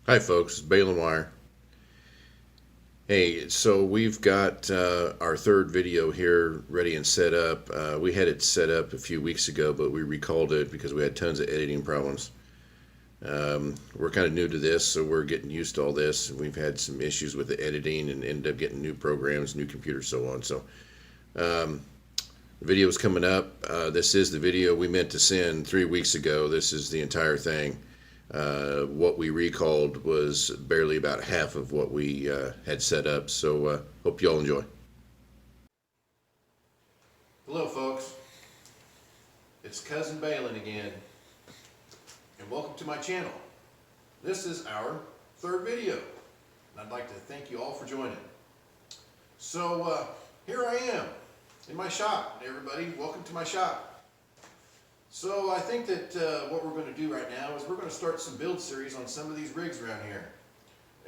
Hi folks, it's Balin Wire. Hey, so we've got our third video here ready and set up. We had it set up a few weeks ago, but we recalled it because we had tons of editing problems. We're kind of new to this, so we're getting used to all this. We've had some issues with the editing and ended up getting new programs, new computers, so on. So the video is coming up. This is the video we meant to send 3 weeks ago. This is the entire thing. What we recalled was barely about half of what we had set up, so hope you all enjoy. Hello folks, it's Cousin Balin again, and welcome to my channel. This is our third video, and I'd like to thank you all for joining. So here I am in my shop, everybody, welcome to my shop. So I think that what we're going to do right now is we're going to start some build series on some of these rigs around here.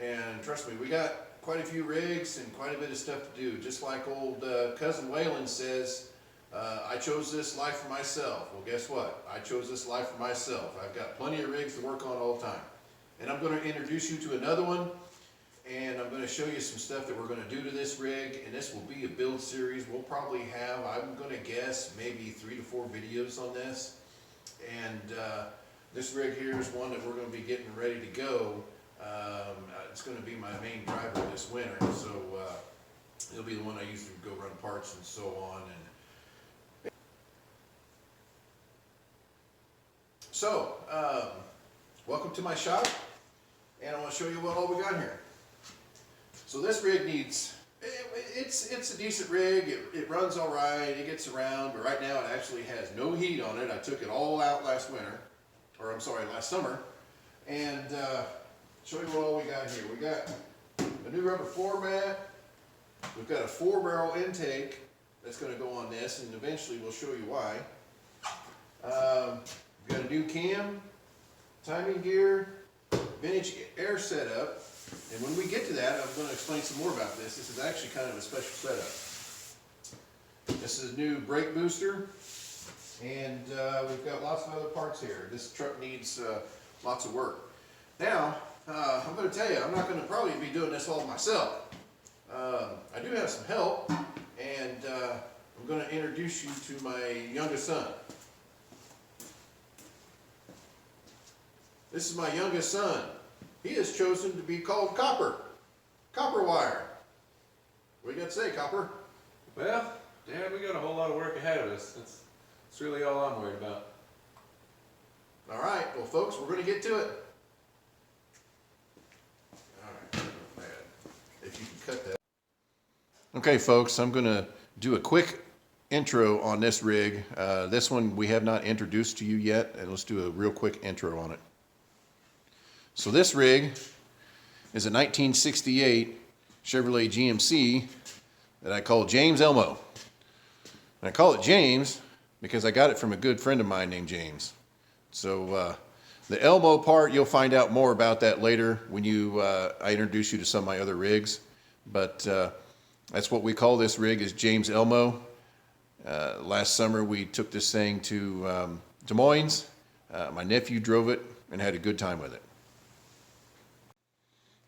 And trust me, we got quite a few rigs and quite a bit of stuff to do. Just like old Cousin Waylon says, I chose this life for myself. Well, guess what? I chose this life for myself. I've got plenty of rigs to work on all the time. And I'm going to introduce you to another one. And I'm going to show you some stuff that we're going to do to this rig, and this will be a build series. We'll probably have, I'm going to guess, maybe 3 to 4 videos on this. And this rig here is one that we're going to be getting ready to go. It's going to be my main driver this winter, so it'll be the one I use to go run parts and so on. And so, welcome to my shop, and I want to show you what all we got here. So this rig needs, it's a decent rig, it runs all right, it gets around, but right now it actually has no heat on it. I took it all out last summer, and show you what all we got here. We got a new rubber floor mat, we've got a 4-barrel intake that's going to go on this, and eventually we'll show you why. We've got a new cam, timing gear, vintage air setup. And when we get to that, I'm going to explain some more about this. This is actually kind of a special setup. This is a new brake booster, and we've got lots of other parts here. This truck needs lots of work. Now, I'm going to tell you, I'm not going to probably be doing this all myself. I do have some help, and I'm going to introduce you to my youngest son. This is my youngest son. He has chosen to be called Copper Wire. What do you got to say, Copper? Well, Dad, we got a whole lot of work ahead of us. That's really all I'm worried about. All right, well, folks, we're going to get to it. All right, if you can cut that. Okay, folks, I'm going to do a quick intro on this rig. This one we have not introduced to you yet, and let's do a real quick intro on it. So this rig is a 1968 Chevrolet GMC that I call James Elmo. And I call it James because I got it from a good friend of mine named James. So the Elmo part, you'll find out more about that later when I introduce you to some of my other rigs. But that's what we call this rig, is James Elmo. Last summer we took this thing to Des Moines. My nephew drove it and had a good time with it.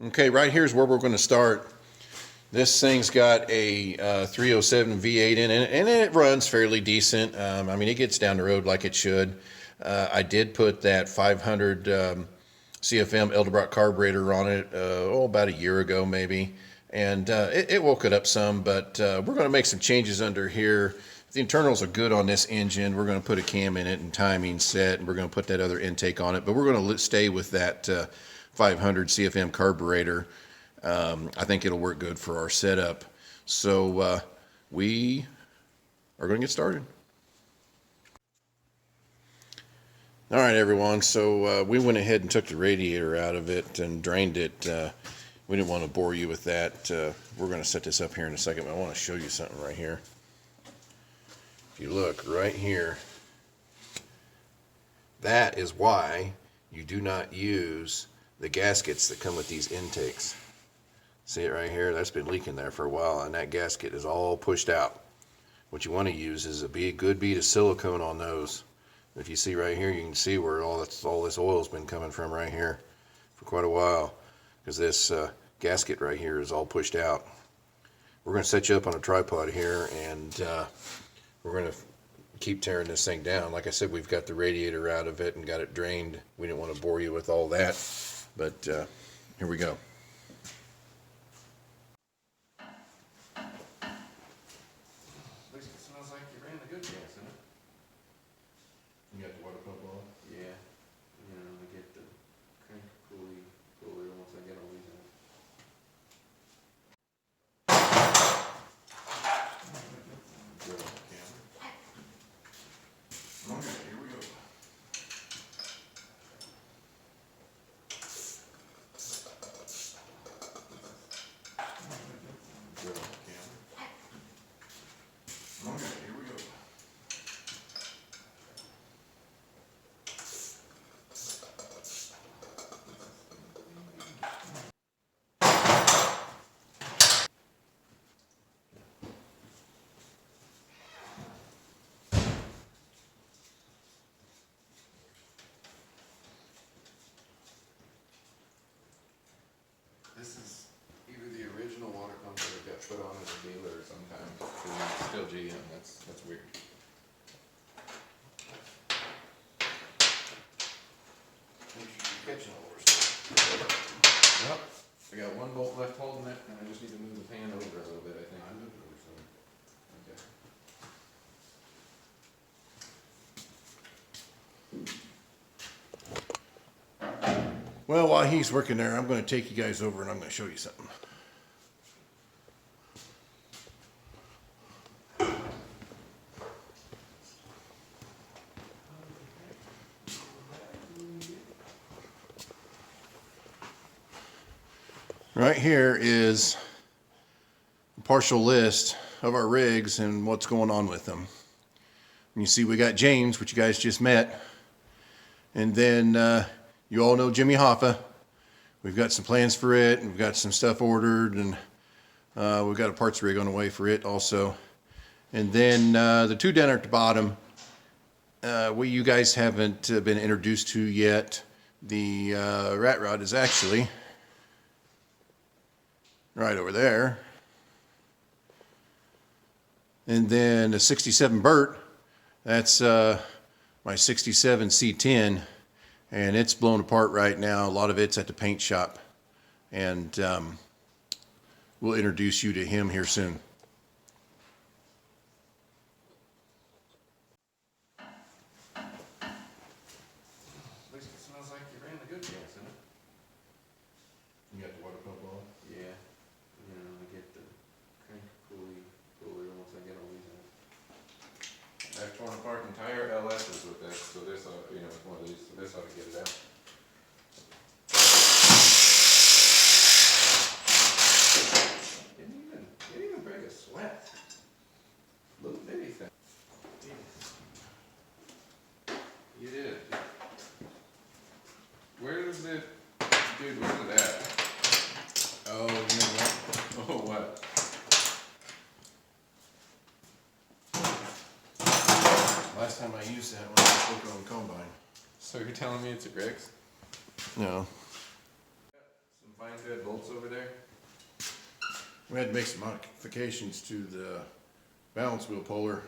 Okay, right here's where we're going to start. This thing's got a 307 V8 in it, and it runs fairly decent. I mean, it gets down the road like it should. I did put that 500 CFM Edelbrock carburetor on it about a year ago maybe, and it woke it up some, but we're going to make some changes under here. The internals are good on this engine. We're going to put a cam in it and timing set, and we're going to put that other intake on it, but we're going to stay with that 500 CFM carburetor. I think it'll work good for our setup. So we are going to get started. All right, everyone. So we went ahead and took the radiator out of it and drained it. We didn't want to bore you with that. We're going to set this up here in a second, but I want to show you something right here. If you look right here, that is why you do not use the gaskets that come with these intakes. See it right here? That's been leaking there for a while, and that gasket is all pushed out. What you want to use is a good bead of silicone on those. If you see right here, you can see where all this oil's been coming from right here for quite a while. because this gasket right here is all pushed out. We're going to set you up on a tripod here, and we're going to keep tearing this thing down. Like I said, we've got the radiator out of it and got it drained. We didn't want to bore you with all that, but here we go. At least it smells like you ran the good gas in it. You got the water pump on? Yeah. You know, I get the crank pulley cooler once I get all these in. Good on the camera. Okay, here we go. Good on the camera. Okay, here we go. This is either the original water pump that got put on as a dealer or sometimes it's still GM. That's weird. Make sure you're catching all our stuff. Yep. I got one bolt left holding it, and I just need to move the pan over a little bit, I think. I moved it over some. Okay. Well, while he's working there, I'm going to take you guys over and I'm going to show you something. Right here is a partial list of our rigs and what's going on with them. And you see we got James, which you guys just met. And then you all know Jimmy Hoffa. We've got some plans for it, and we've got some stuff ordered, and we've got a parts rig on the way for it also. And then the two down at the bottom, you guys haven't been introduced to yet. The rat rod is actually right over there. And then a 67 Burt, that's my 67 C10, and it's blown apart right now. A lot of it's at the paint shop, and we'll introduce you to him here soon. At least it smells like you ran the good gas in it. You got the water pump on? Yeah. You know, I get the crank pulley cooler once I get all these in. I've torn apart entire LS's with this, so this ought, you know, it's one of these, so this ought to get it out. Didn't even break a sweat. Little bitty thing. You did. Where is it? Dude, where's it at? Oh, you know what? Oh, what? Last time I used that when I was working on the combine. So you're telling me it's a Greg's? No. Some fine thread bolts over there? We had to make some modifications to the balance wheel puller.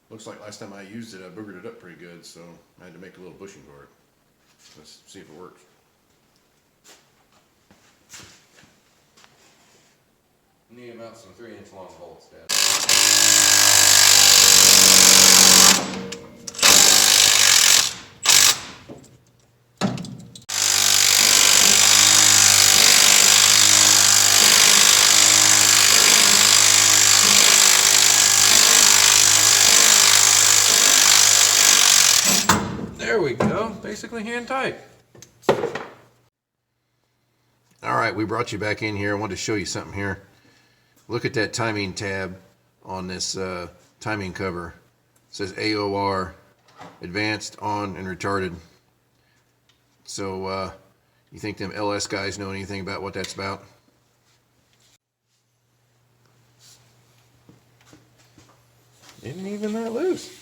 Looks like last time I used it, I boogered it up pretty good, so I had to make a little bushing for it. Let's see if it works. Need about some 3-inch long bolts, Dad. There we go, basically hand tight. All right, we brought you back in here. I wanted to show you something here. Look at that timing tab on this timing cover. It says AOR, advanced, on, and retarded. So you think them LS guys know anything about what that's about? Isn't even that loose.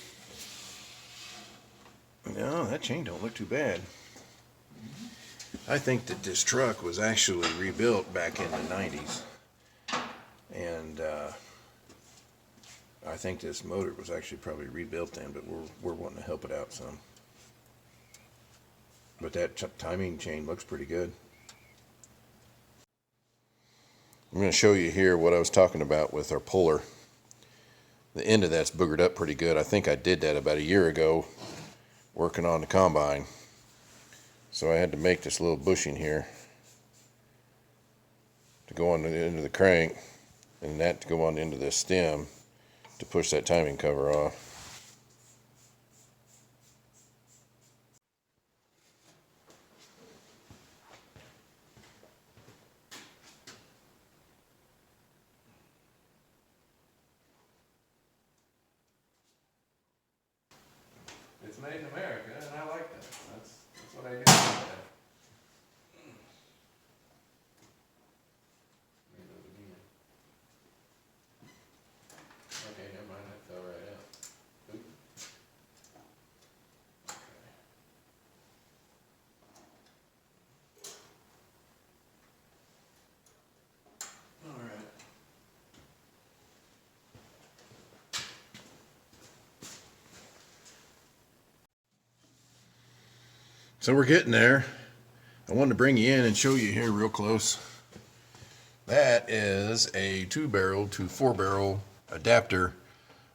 No, that chain don't look too bad. I think that this truck was actually rebuilt back in the 90s. And I think this motor was actually probably rebuilt then, but we're wanting to help it out some. But that timing chain looks pretty good. I'm going to show you here what I was talking about with our puller. The end of that's boogered up pretty good. I think I did that about a year ago working on the combine. So I had to make this little bushing here to go on the end of the crank, and that to go on the end of this stem to push that timing cover off. It's made in America, and I like that. That's what I do. Like that. Let me do it again. Okay, never mind. That fell right out. Oop. Okay. All right. So we're getting there. I wanted to bring you in and show you here real close. That is a 2-barrel to 4-barrel adapter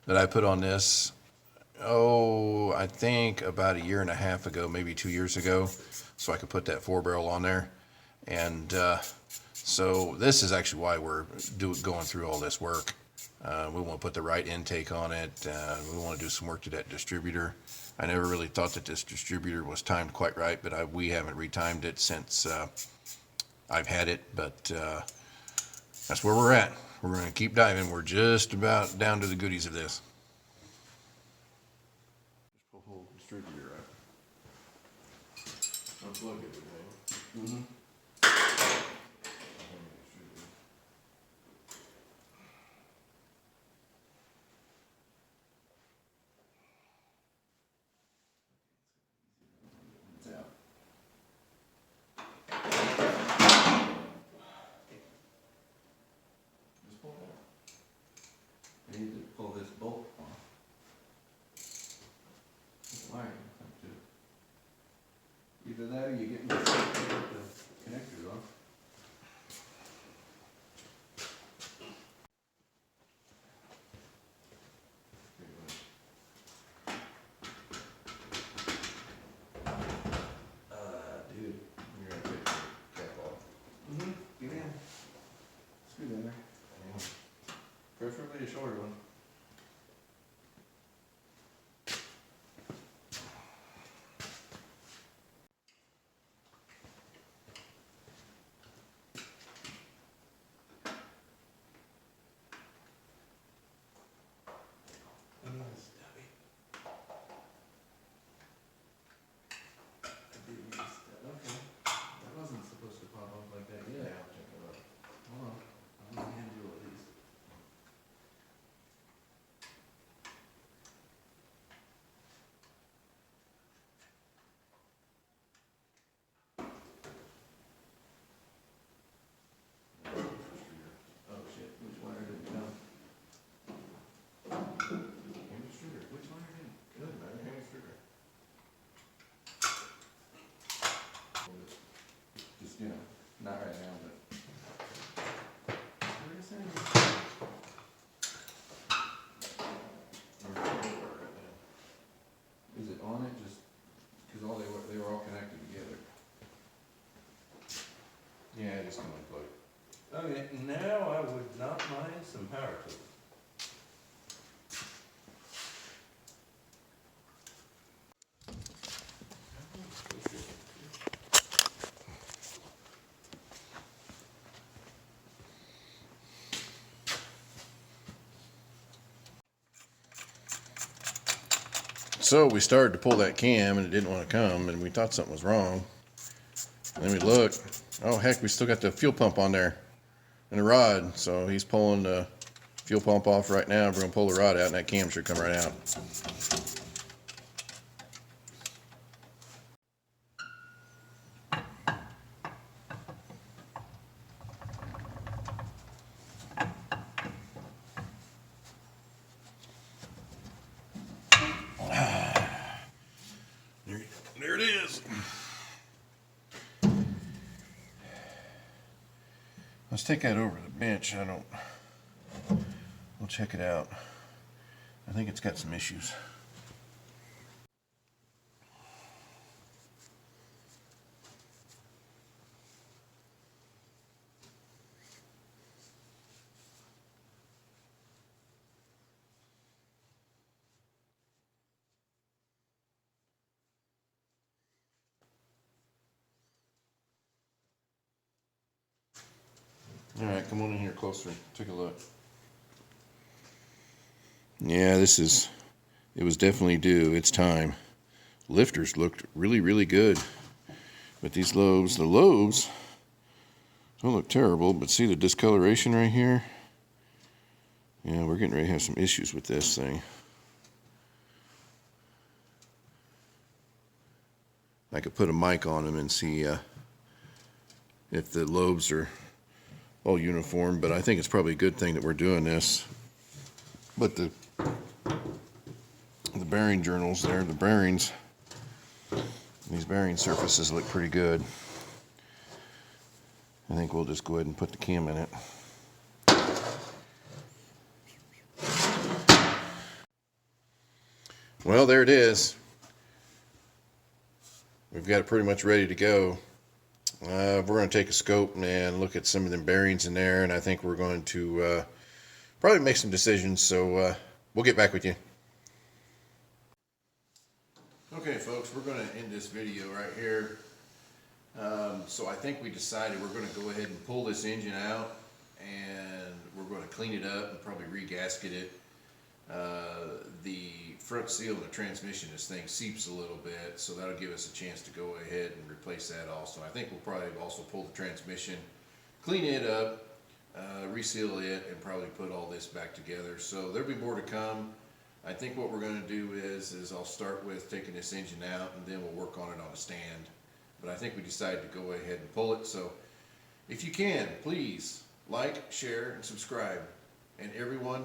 that I put on this, I think about a year and a half ago, maybe 2 years ago, so I could put that 4-barrel on there. And so this is actually why we're going through all this work. We want to put the right intake on it. We want to do some work to that distributor. I never really thought that this distributor was timed quite right, but we haven't retimed it since I've had it. But that's where we're at. We're going to keep diving. We're just about down to the goodies of this. Just pull the whole distributor out. Unplug it, maybe. I need to pull this bolt off. It's wiring too. Either that or you get the connectors off. Dude, You're going to take the cap off. Get in. Screw that there. Preferably a shorter one. Okay. That wasn't supposed to pop up like that yet. Yeah, check it out. Hold on. I'm gonna hand you all these. Oh shit, which wire did it go? Which wire did it? Good, man. Hand distributor. Just, not right now, but. Where is that? Is it on it? Just, cause they were all connected together. Yeah, just come unplug. Okay, now I would not mind some power tools. So we started to pull that cam and it didn't want to come, and we thought something was wrong. And then we looked. Oh heck, we still got the fuel pump on there and the rod. So he's pulling the fuel pump off right now. We're gonna pull the rod out, and that cam should come right out. Let's take that over to the bench. We'll check it out. I think it's got some issues. All right, come on in here closer. Take a look. Yeah, it was definitely due. It's time. Lifters looked really, really good. But these lobes, the lobes don't look terrible, but see the discoloration right here? Yeah, we're getting ready to have some issues with this thing. I could put a mic on them and see if the lobes are all uniform, but I think it's probably a good thing that we're doing this. But the bearing journals there, the bearings, these bearing surfaces look pretty good. I think we'll just go ahead and put the cam in it. Well, there it is. We've got it pretty much ready to go. We're going to take a scope and look at some of them bearings in there, and I think we're going to probably make some decisions, so we'll get back with you. Okay, folks, we're going to end this video right here. So I think we decided we're going to go ahead and pull this engine out, and we're going to clean it up and probably re-gasket it. The front seal of the transmission, this thing seeps a little bit, so that'll give us a chance to go ahead and replace that also. I think we'll probably also pull the transmission, clean it up, reseal it, and probably put all this back together. So there'll be more to come. I think what we're going to do is I'll start with taking this engine out, and then we'll work on it on a stand. But I think we decided to go ahead and pull it. So if you can, please like, share, and subscribe. And everyone,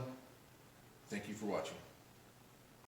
thank you for watching.